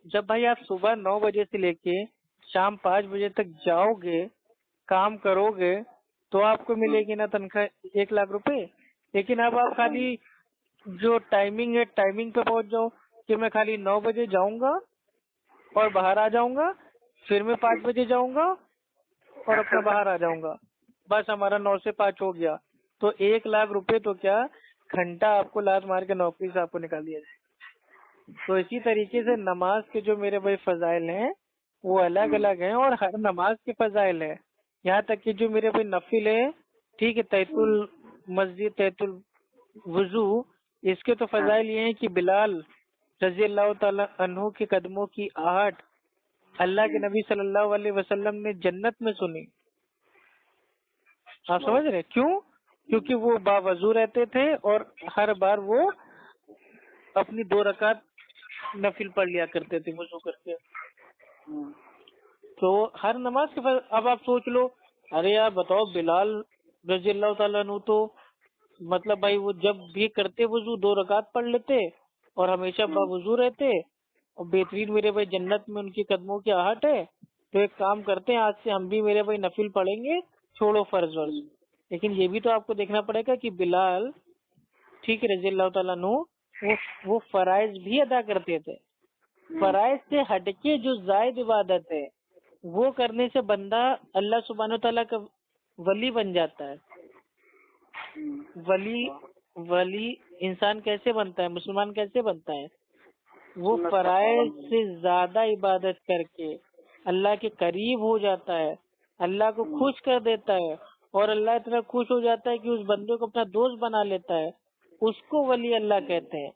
جب بھائی آپ صبح 9 بجے سے لے کے شام 5 بجے تک جاؤ گے، کام کرو گے، تو آپ کو ملے گی نا تنخواہ 1 لاکھ روپے۔ لیکن اب آپ خالی جو ٹائمنگ ہے ٹائمنگ پہ پہنچ جاؤ کہ میں خالی 9 بجے جاؤں گا اور باہر آ جاؤں گا، پھر میں 5 بجے جاؤں گا اور اپنا باہر آ جاؤں گا، بس ہمارا 9 سے 5 ہو گیا، تو 1 لاکھ روپے تو کیا گھنٹہ آپ کو لات مار کے نوکری سے آپ کو نکال دیا جائے۔ تو اسی طریقے سے نماز کے جو میرے بھائی فضائل ہیں وہ الگ الگ ہیں، اور ہر نماز کے فضائل ہیں، یہاں تک کہ جو میرے بھائی نفل ہے، ٹھیک ہے، تحیۃ المسجد، تحیۃ الوضو، اس کے تو فضائل یہ ہیں کہ بلال رضی اللہ تعالی عنہ کے قدموں کی آہٹ اللہ کے نبی صلی اللہ علیہ وسلم نے جنت میں سنی۔ آپ سمجھ رہے کیوں؟ کیونکہ وہ باوضو رہتے تھے اور ہر بار وہ اپنی 2 رکعت نفل پڑھ لیا کرتے تھے وضو کر کے۔ تو ہر نماز کے اب آپ سوچ لو، ارے یار بتاؤ، بلال رضی اللہ تعالیٰ عنہ تو مطلب بھائی وہ جب بھی کرتے وضو 2 رکعت پڑھ لیتے اور ہمیشہ باوضو رہتے، اور بہترین میرے بھائی جنت میں ان کی قدموں کی آہٹ ہے۔ تو ایک کام کرتے ہیں، آج سے ہم بھی میرے بھائی نفل پڑھیں گے، چھوڑو فرض ورض۔ لیکن یہ بھی تو آپ کو دیکھنا پڑے گا کہ بلال ٹھیک رضی اللہ تعالیٰ عنہ وہ فرائض بھی ادا کرتے تھے۔ فرائض سے ہٹ کے جو زائد عبادت ہے وہ کرنے سے بندہ اللہ سبحانہ تعالیٰ کا ولی بن جاتا ہے۔ ولی انسان کیسے بنتا ہے، مسلمان کیسے بنتا ہے؟ وہ فرائض سے زیادہ عبادت کر کے اللہ کے قریب ہو جاتا ہے، اللہ کو خوش کر دیتا ہے، اور اللہ اتنا خوش ہو جاتا ہے کہ اس بندے کو اپنا دوست بنا لیتا ہے، اس کو ولی اللہ کہتے ہیں۔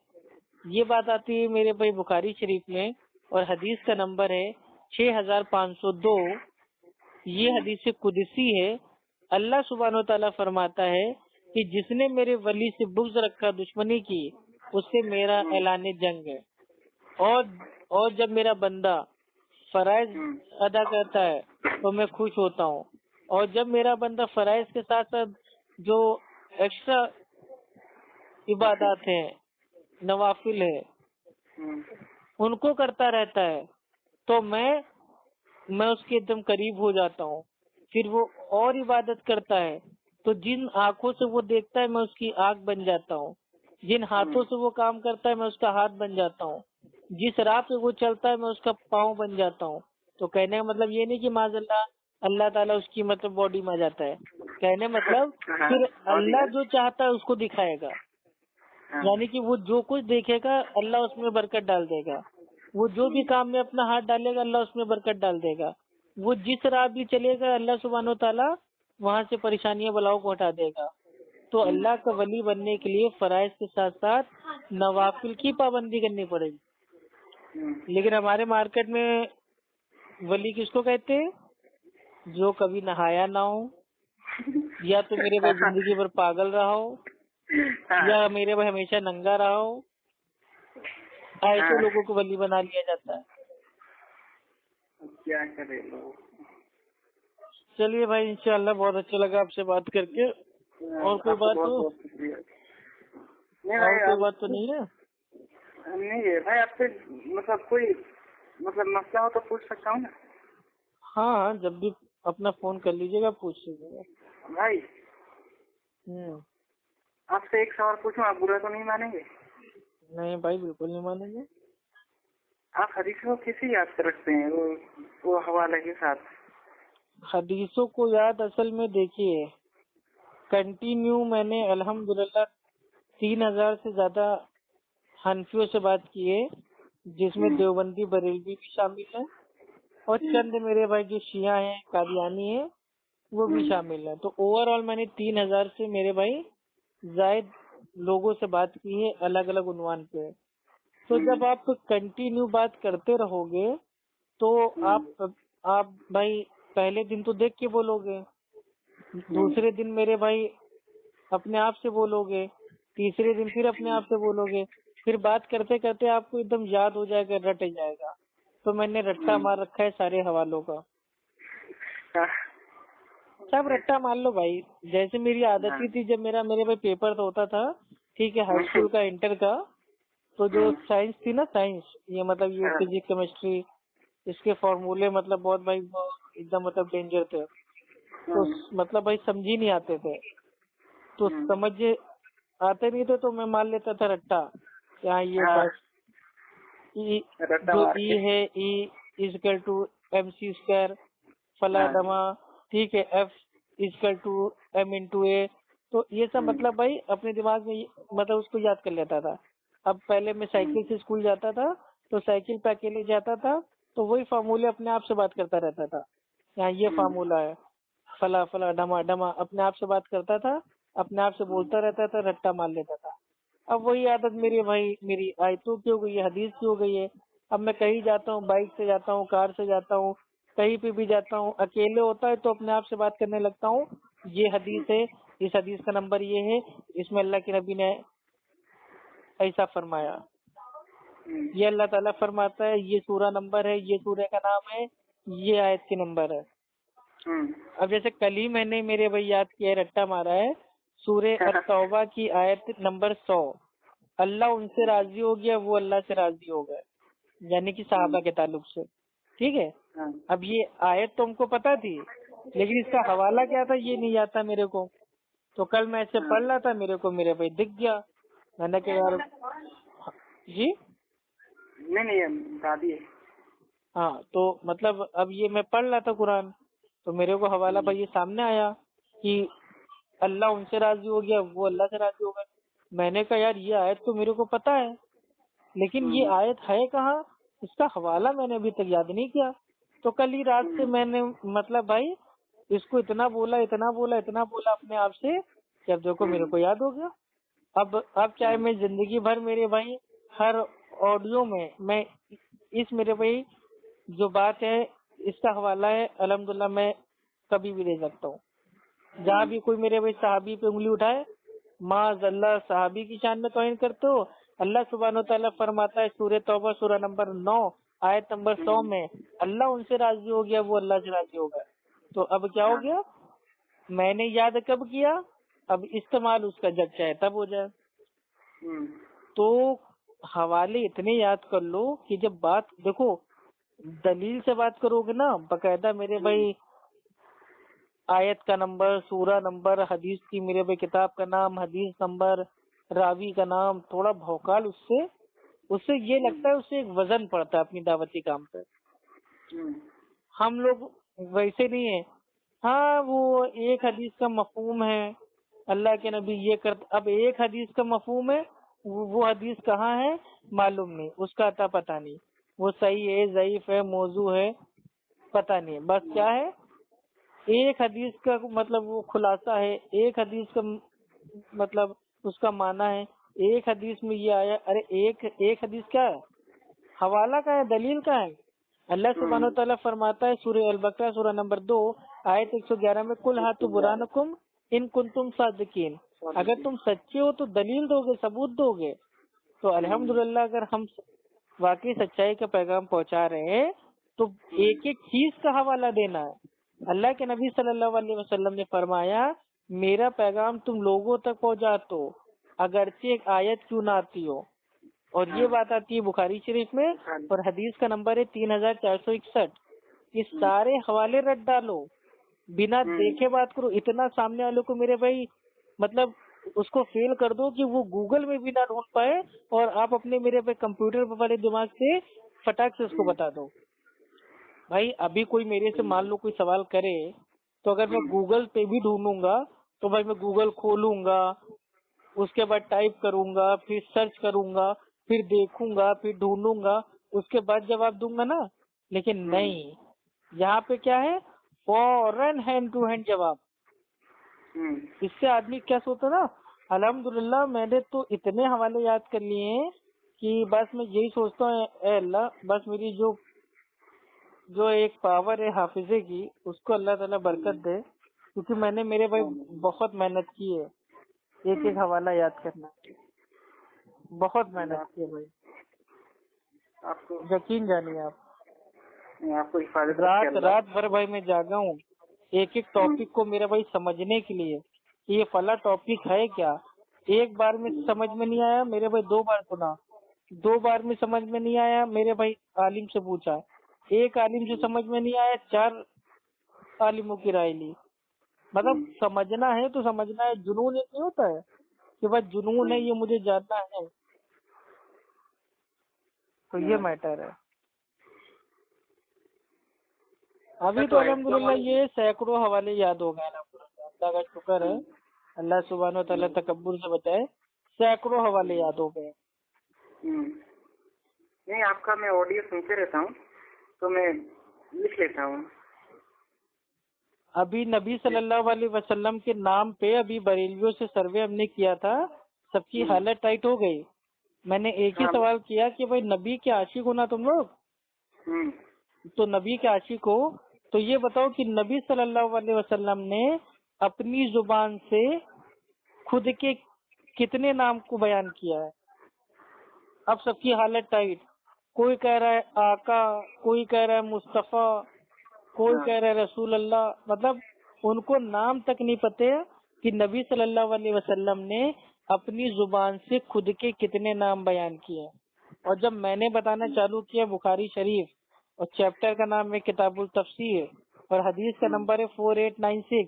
یہ بات آتی ہے میرے بھائی بخاری شریف میں، اور حدیث کا نمبر ہے 6502۔ یہ حدیث قدسی ہے۔ اللہ سبحانہ تعالیٰ فرماتا ہے کہ جس نے میرے ولی سے بغض رکھا، دشمنی کی، اس سے میرا اعلان جنگ ہے۔ اور جب میرا بندہ فرائض ادا کرتا ہے تو میں خوش ہوتا ہوں، اور جب میرا بندہ فرائض کے ساتھ ساتھ جو ایکسٹرا عبادات ہیں، نوافل ہے، ان کو کرتا رہتا ہے، تو میں اس کے ایک دم قریب ہو جاتا ہوں۔ پھر وہ اور عبادت کرتا ہے تو جن آنکھوں سے وہ دیکھتا ہے میں اس کی آنکھ بن جاتا ہوں، جن ہاتھوں سے وہ کام کرتا ہے میں اس کا ہاتھ بن جاتا ہوں، جس راہ پہ وہ چلتا ہے میں اس کا پاؤں بن جاتا ہوں۔ تو کہنے کا مطلب یہ نہیں کہ معاذ اللہ تعالیٰ اس کی مطلب باڈی میں آ جاتا ہے، کہنے مطلب پھر اللہ جو چاہتا ہے اس کو دکھائے گا، یعنی کہ وہ جو کچھ دیکھے گا اللہ اس میں برکت ڈال دے گا، وہ جو بھی کام میں اپنا ہاتھ ڈالے گا اللہ اس میں برکت ڈال دے گا، وہ جس راہ بھی چلے گا اللہ سبحانہ و تعالیٰ وہاں سے پریشانیاں بلاؤ کو ہٹا دے گا۔ تو اللہ کا ولی بننے کے لیے فرائض کے ساتھ ساتھ نوافل کی پابندی کرنی پڑے گی۔ لیکن ہمارے مارکیٹ میں ولی کس کو کہتے ہیں؟ جو کبھی نہایا نہ ہو، یا تو میرے بھائی زندگی بھر پاگل رہا ہو، یا میرے بھائی ہمیشہ ننگا رہا ہو، ایسے لوگوں کو ولی بنا لیا جاتا ہے۔ کیا کرے لوگ۔ چلیے بھائی، انشاءاللہ بہت اچھا لگا آپ سے بات کر کے۔ اور کوئی بات ہو؟ اور کوئی بات تو نہیں ہے؟ نہیں ہے بھائی، آپ سے مطلب کوئی مسئلہ ہو تو پوچھ سکتا ہوں نا؟ ہاں، جب بھی اپنا فون کر لیجیے گا، پوچھ لیجیے گا بھائی۔ آپ سے ایک سوال پوچھوں، آپ برا تو نہیں مانیں گے؟ نہیں بھائی، بالکل نہیں مانیں گے۔ آپ حدیثوں کو کیسے یاد کر رکھتے ہیں وہ حوالے کے ساتھ؟ حدیثوں کو یاد اصل میں دیکھیے، کنٹینیو میں نے الحمدللہ 3000 سے زیادہ حنفیوں سے بات کی ہے، جس میں دیوبندی بریلوی بھی شامل ہیں، اور چند میرے بھائی جو شیعہ ہیں، قادیانی ہیں، وہ بھی شامل ہیں۔ تو اوور آل میں نے 3000 سے میرے بھائی زائد لوگوں سے بات کی ہے الگ الگ عنوان پہ. تو جب آپ کنٹینیو بات کرتے رہو گے تو آپ بھائی پہلے دن تو دیکھ کے بولو گے, دوسرے دن میرے بھائی اپنے آپ سے بولو گے, تیسرے دن پھر اپنے آپ سے بولو گے, پھر بات کرتے کرتے آپ کو ایک دم یاد ہو جائے گا, رٹ جائے گا. تو میں نے رٹا مار رکھا ہے سارے حوالوں کا, سب رٹا مان لو بھائی. جیسے میری عادت ہی تھی جب میرے بھائی پیپر ہوتا تھا, ٹھیک ہے, ہائی اسکول کا انٹر کا, تو جو سائنس تھی نا, سائنس یہ مطلب یہ فزکس کیمسٹری, اس کے فارمولے مطلب بہت بھائی ایک دم مطلب ڈینجر تھے, تو مطلب بھائی سمجھ ہی نہیں آتے تھے, تو سمجھ آتے نہیں تھے تو میں مان لیتا تھا رٹا. یہاں یہ بس جو ای ہے, E is equal to m c square فلا ڈما, ٹھیک ہے, F is equal to m into a. تو یہ سب مطلب بھائی اپنے دماغ میں مطلب اس کو یاد کر لیتا تھا. اب پہلے میں سائیکل سے اسکول جاتا تھا تو سائیکل پہ اکیلے جاتا تھا تو وہی فارمولے اپنے آپ سے بات کرتا رہتا تھا. یہاں یہ فارمولا ہے فلا فلا ڈما ڈما, اپنے آپ سے بات کرتا تھا, اپنے آپ سے بولتا رہتا تھا, رٹا مار لیتا تھا. اب وہی عادت میری بھائی میری آیتوں کی ہو گئی ہے, حدیث کی ہو گئی ہے. اب میں کہیں جاتا ہوں, بائک سے جاتا ہوں, کار سے جاتا ہوں, کہیں پہ بھی جاتا ہوں, اکیلے ہوتا ہے تو اپنے آپ سے بات کرنے لگتا ہوں. یہ حدیث ہے, اس حدیث کا نمبر یہ ہے, اس میں اللہ کے نبی نے ایسا فرمایا, یہ اللہ تعالیٰ فرماتا ہے, یہ سورہ نمبر ہے, یہ سورہ کا نام ہے, یہ آیت کے نمبر ہے. اب جیسے کل ہی میں نے میرے بھائی یاد کیا ہے, رٹا مارا ہے, سورہ التوبہ کی آیت نمبر 100, اللہ ان سے راضی ہو گیا, وہ اللہ سے راضی ہو گئے, یعنی کہ صحابہ کے تعلق سے, ٹھیک ہے. اب یہ آیت تو ہم کو پتا تھی, لیکن اس کا حوالہ کیا تھا یہ نہیں آتا میرے کو. تو کل میں ایسے پڑھ رہا تھا, میرے کو میرے بھائی دکھ گیا, میں نے کہا یار جی نہیں دادی ہے. ہاں, تو مطلب اب یہ میں پڑھ رہا تھا قرآن, تو میرے کو حوالہ بھائی یہ سامنے آیا کہ اللہ ان سے راضی ہو گیا, وہ اللہ سے راضی ہو گئے. میں نے کہا یار یہ آیت تو میرے کو پتا ہے, لیکن یہ آیت ہے کہاں, اس کا حوالہ میں نے ابھی تک یاد نہیں کیا. تو کل ہی رات سے میں نے مطلب بھائی اس کو اتنا بولا اپنے آپ سے کہ اب دیکھو میرے کو یاد ہو گیا. اب چاہے میں زندگی بھر میرے بھائی ہر آڈیو میں اس میرے بھائی جو بات ہے اس کا حوالہ ہے الحمدللہ میں کبھی بھی دے سکتا ہوں. جہاں بھی کوئی میرے بھائی صحابی پہ انگلی اٹھائے, معاذ اللہ صحابی کی شان میں توہین کرتے ہو. اللہ سبحانہ وتعالیٰ فرماتا ہے سورہ توبہ سورہ نمبر 9 آیت نمبر 100 میں, اللہ ان سے راضی ہو گیا, وہ اللہ سے راضی ہو گیا. تو اب کیا ہو گیا, میں نے یاد کب کیا, اب استعمال اس کا جب چاہے تب ہو جائے. تو حوالے اتنے یاد کر لو کہ جب بات دیکھو دلیل سے بات کرو گے نا, باقاعدہ میرے بھائی آیت کا نمبر, سورہ نمبر, حدیث کی میرے بھائی کتاب کا نام, حدیث نمبر, راوی کا نام, تھوڑا بھوکال اس سے یہ لگتا ہے اس سے ایک وزن پڑتا ہے اپنی دعوتی کام پہ. ہم لوگ ویسے نہیں ہیں. ہاں وہ ایک حدیث کا مفہوم ہے, اللہ کے نبی یہ کرتے, اب ایک حدیث کا مفہوم ہے, وہ حدیث کہاں ہے معلوم نہیں, اس کا عطا پتہ نہیں, وہ صحیح ہے ضعیف ہے موضوع ہے پتہ نہیں. بس کیا ہے ایک حدیث کا مطلب وہ خلاصہ ہے, ایک حدیث کا مطلب اس کا معنی ہے, ایک حدیث میں یہ آیا. ارے ایک حدیث کیا ہے, حوالہ کا ہے, دلیل کا ہے. اللہ سبحانہ وتعالیٰ فرماتا ہے سورہ البقرہ سورہ نمبر 2 آیت 111 میں, کل ہاتھو برہانکم ان کنتم صادقین, اگر تم سچے ہو تو دلیل دو گے, ثبوت دو گے. تو الحمدللہ اگر ہم واقعی سچائی کا پیغام پہنچا رہے ہیں تو ایک ایک چیز کا حوالہ دینا ہے. اللہ کے نبی صلی اللہ علیہ وسلم نے فرمایا میرا پیغام تم لوگوں تک پہنچا تو اگرچہ ایک آیت کیوں نہ آتی ہو, اور یہ بات آتی ہے بخاری شریف میں, اور حدیث کا نمبر ہے 3461. یہ سارے حوالے رٹ ڈالو, بنا دیکھے بات کرو. اتنا سامنے والوں کو میرے بھائی مطلب اس کو فیل کر دو کہ وہ گوگل میں بھی نہ ڈھونڈ پائے, اور آپ اپنے میرے پہ کمپیوٹر والے دماغ سے فٹاک سے اس کو بتا دو. بھائی ابھی کوئی میرے سے مان لو کوئی سوال کرے تو اگر میں گوگل پہ بھی ڈھونڈوں گا تو بھائی میں گوگل کھولوں گا, اس کے بعد ٹائپ کروں گا, پھر سرچ کروں گا, پھر دیکھوں گا, پھر ڈھونڈوں گا, اس کے بعد جواب دوں گا نا. لیکن نہیں, یہاں پہ کیا ہے فوراً ہینڈ ٹو ہینڈ جواب. اس سے آدمی کیا سوچتا نا الحمدللہ میں نے تو اتنے حوالے یاد کر لیے ہیں کہ بس میں یہی سوچتا ہوں اے اللہ بس میری جو ایک پاور ہے حافظے کی اس کو اللہ تعالیٰ برکت دے، کیونکہ میں نے میرے بھائی بہت محنت کی ہے ایک ایک حوالہ یاد کرنا، بہت محنت کی ہے بھائی، آپ کو یقین جانیے آپ کو حفاظت رات بھر بھائی میں جاگا ہوں ایک ایک ٹاپک کو میرا بھائی سمجھنے کے لیے کہ یہ فلاں ٹاپک ہے کیا. ایک بار میں سمجھ میں نہیں آیا میرے بھائی 2 بار سنا، 2 بار میں سمجھ میں نہیں آیا میرے بھائی عالم سے پوچھا، ایک عالم سے سمجھ میں نہیں آیا 4 عالموں کی رائے لی. مطلب سمجھنا ہے تو سمجھنا ہے، جنون ایک نہیں ہوتا ہے کہ بس جنون ہے یہ مجھے جاننا ہے، تو یہ میٹر ہے. ابھی تو الحمدللہ یہ سینکڑوں حوالے یاد ہو گئے، الحمدللہ اللہ کا شکر ہے، اللہ سبحانہ و تعالیٰ تکبر سے بچائے، سینکڑوں حوالے یاد ہو گئے. نہیں آپ کا میں آڈیو سنتے رہتا ہوں تو میں لکھ لیتا ہوں. ابھی نبی صلی اللہ علیہ وسلم کے نام پہ ابھی بریلویوں سے سروے ہم نے کیا تھا، سب کی حالت ٹائٹ ہو گئی. میں نے ایک ہی سوال کیا کہ بھائی نبی کے عاشق ہونا تم لوگ، تو نبی کے عاشق ہو تو یہ بتاؤ کہ نبی صلی اللہ علیہ وسلم نے اپنی زبان سے خود کے کتنے نام کو بیان کیا ہے. اب سب کی حالت ٹائٹ، کوئی کہہ رہا ہے آقا، کوئی کہہ رہا ہے مصطفیٰ، کوئی کہہ رہا ہے رسول اللہ. مطلب ان کو نام تک نہیں پتے کہ نبی صلی اللہ علیہ وسلم نے اپنی زبان سے خود کے کتنے نام بیان کیے. اور جب میں نے بتانا چالو کیا بخاری شریف اور چیپٹر کا نام ہے کتاب التفسیر اور حدیث کا نمبر ہے 4896،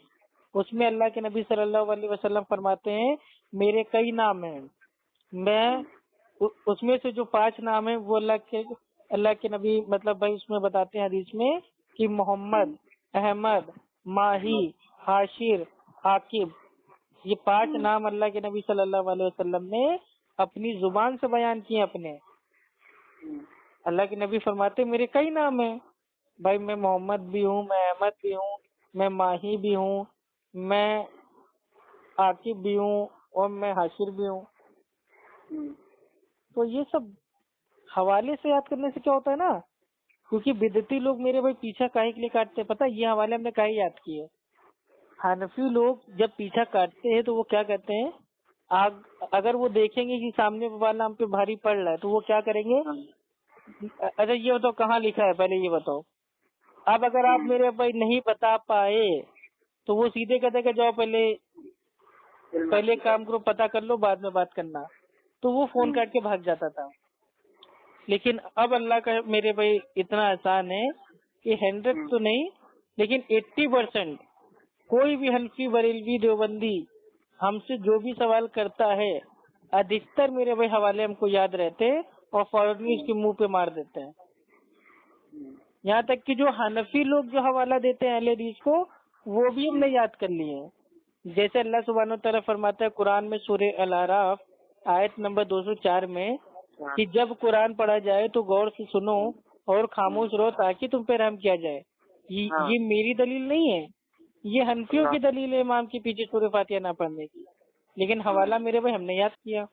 اس میں اللہ کے نبی صلی اللہ علیہ وسلم فرماتے ہیں میرے کئی نام ہیں، میں اس میں سے جو 5 نام ہیں وہ اللہ کے نبی مطلب بھائی اس میں بتاتے ہیں حدیث میں کہ محمد، احمد، ماہی، حاشر، عاقب، یہ 5 نام اللہ کے نبی صلی اللہ علیہ وسلم نے اپنی زبان سے بیان کیے اپنے. اللہ کے نبی فرماتے میرے کئی نام ہیں بھائی، میں محمد بھی ہوں، میں احمد بھی ہوں، میں ماہی بھی ہوں، میں عاقب بھی ہوں اور میں حاشر بھی ہوں. تو یہ سب حوالے سے یاد کرنے سے کیا ہوتا ہے نا، کیونکہ بدعتی لوگ میرے بھائی پیچھا کاہے کے لیے کاٹتے ہیں پتہ، یہ حوالے ہم نے کاہے یاد کیے. حنفی لوگ جب پیچھا کاٹتے ہیں تو وہ کیا کرتے ہیں، اگر وہ دیکھیں گے کہ سامنے والا ہم پہ بھاری پڑ رہا ہے تو وہ کیا کریں گے، اچھا یہ بتاؤ کہاں لکھا ہے پہلے یہ بتاؤ. اب اگر آپ میرے بھائی نہیں بتا پائے تو وہ سیدھے کہتے کہ جاؤ پہلے کام کرو، پتا کر لو بعد میں بات کرنا، تو وہ فون کاٹ کے بھاگ جاتا تھا. لیکن اب اللہ کا میرے بھائی اتنا آسان ہے کہ 100 تو نہیں لیکن 80% کوئی بھی حنفی بریلوی دیوبندی ہم سے جو بھی سوال کرتا ہے ادھکتر میرے بھائی حوالے ہم کو یاد رہتے اور فوراً اس کے منہ پہ مار دیتے ہیں. یہاں تک کہ جو حنفی لوگ جو حوالہ دیتے ہیں اہل حدیث کو وہ بھی ہم نے یاد کر لیے ہیں. جیسے اللہ سبحانہ و تعالیٰ فرماتا ہے قرآن میں سورہ الاعراف آیت نمبر 204 میں کہ جب قرآن پڑھا جائے تو غور سے سنو اور خاموش رہو تاکہ تم پہ رحم کیا جائے. یہ میری دلیل نہیں ہے، یہ حنفیوں کی دلیل ہے امام کے پیچھے سورہ فاتحہ نہ پڑھنے کی، لیکن حوالہ میرے بھائی ہم نے یاد کیا.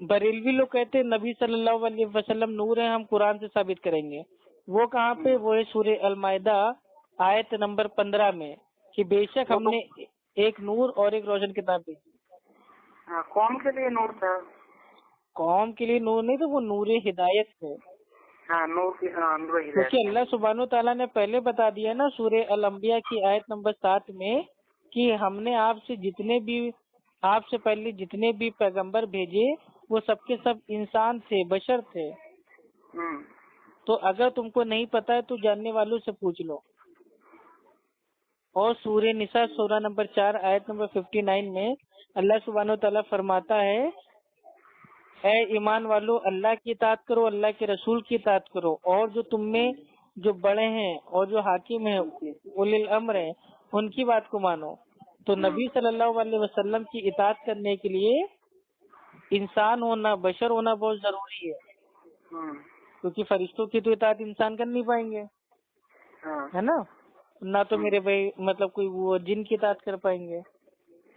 بریلوی لوگ کہتے ہیں نبی صلی اللہ علیہ وسلم نور ہے، ہم قرآن سے ثابت کریں گے. وہ کہاں پہ، وہ ہے سورہ المائدہ آیت نمبر 15 میں کہ بے شک ہم نے ایک نور اور ایک روشن کتاب دی. قوم کے لیے نور تھا، قوم کے لیے نور نہیں تو وہ نور ہدایت ہے. کیونکہ اللہ سبحانہ تعالیٰ نے پہلے بتا دیا نا سورہ الانبیاء کی آیت نمبر 7 میں کہ ہم نے آپ سے پہلے جتنے بھی پیغمبر بھیجے وہ سب کے سب انسان تھے، بشر تھے. تو اگر تم کو نہیں پتا ہے تو جاننے والوں سے پوچھ لو. اور سورہ نساء سورہ نمبر 4 آیت نمبر 59 میں اللہ سبحانہ تعالیٰ فرماتا ہے اے ایمان والو اللہ کی اطاعت کرو، اللہ کے رسول کی اطاعت کرو، اور جو تم میں جو بڑے ہیں اور جو حاکم ہیں اولی الامر ہیں ان کی بات کو مانو. تو نبی صلی اللہ علیہ وسلم کی اطاعت کرنے کے لیے انسان ہونا، بشر ہونا بہت ضروری ہے، کیونکہ فرشتوں کی تو اطاعت انسان کر نہیں پائیں گے، ہے نا، نہ تو میرے بھائی مطلب کوئی وہ جن کی اطاعت کر پائیں گے.